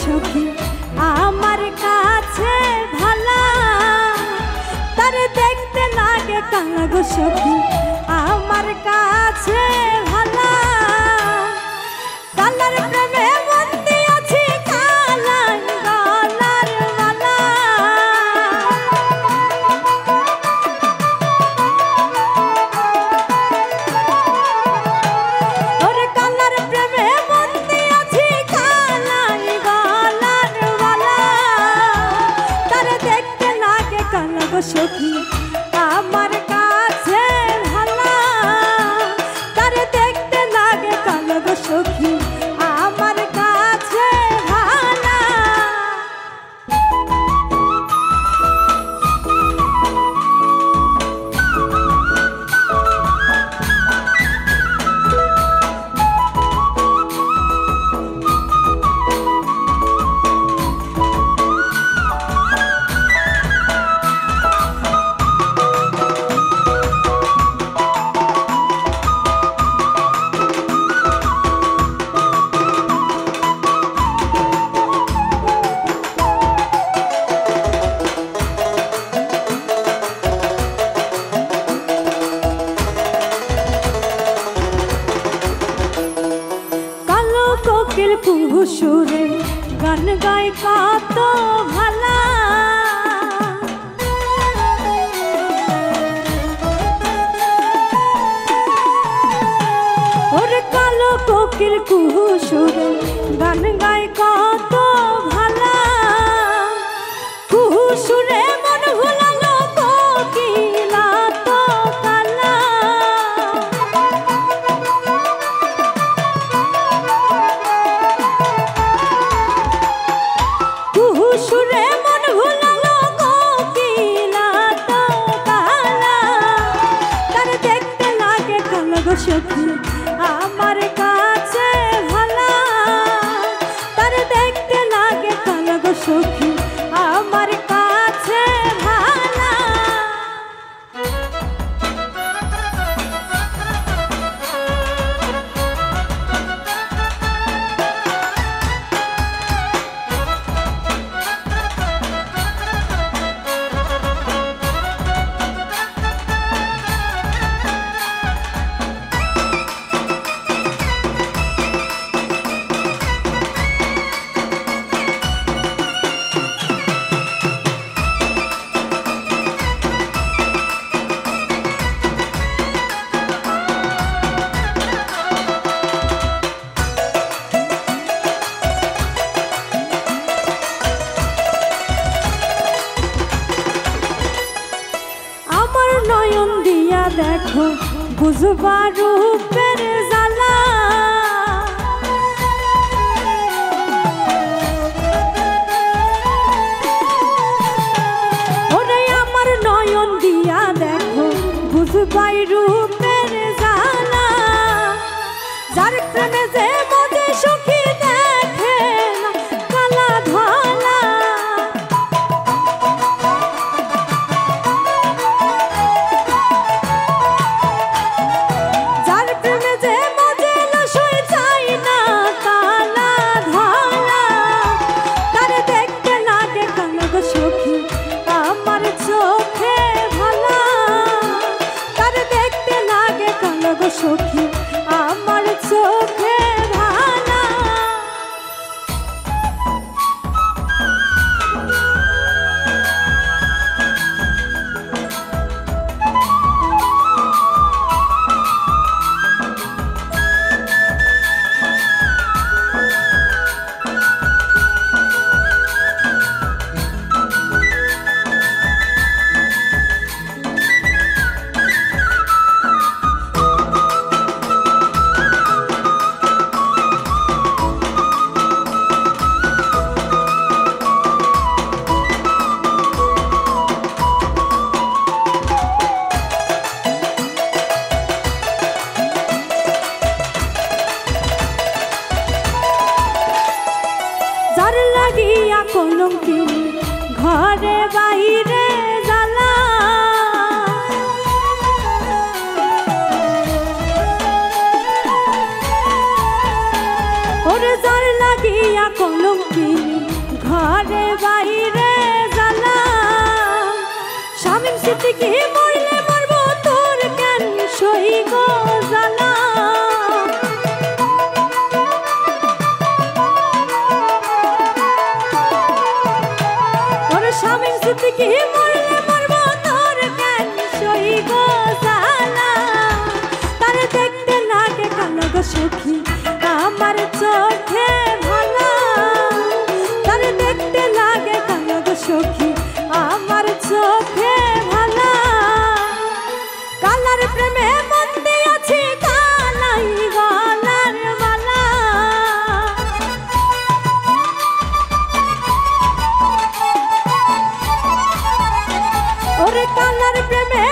সখী আমার কাছে ভালা, তার দেখতে লাগে কালা গো সখী আমার কাছে ভালা। কালার প্রেমে বন্দি আছি কালার গলার মালা, ওরে কালার প্রেমে বন্দি আছি কালার গলার মালা। তার দেখতে লাগে কালা গো সখী আমার কাছে ভালা, তার দেখতে লাগে কালা গো সখী আমার কাছে ভালা। কোকিল কুহু সুরে গান গায় কত ভালা, ওরে কালো কোকিল কুহু সুরে গান গায় কত ভালা। কুহু সুরে মন ভুলালো কোকিলা তো কালা, সুরে মন ভুলালো কোকিলা তো কালা। তার দেখতে লাগে কালা গো সখী আমার কাছে ভালা, তার দেখতে লাগে কালা গো সখী আমার কাছে ভালা। নয়ন দিয়া দেখো বুঝবা রূপের জ্বালা, ওরে আমার নয়ন দিয়া দেখো বুঝবাই রূপের জ্বালা। যার প্রেমে যে মজে সুখী দেখে না কালা ধলা, সখী আমার চোখে ভালা। সিদ্দিকী মরলে মরবো তোর কেন সই গো জ্বালা। ওরে শামীম সিদ্দিকী মরলে মরবো তোর কেন সই গো জ্বালা। তারে দেখতে লাগে কালো গো সখী আমার চোখে ভালা। তারে দেখতে লাগে কালো গো সখী আমার চোখে ভালা। কালার প্রেমে বন্দী আছি কালাই গলার মালা। ওরে কালার প্রেমে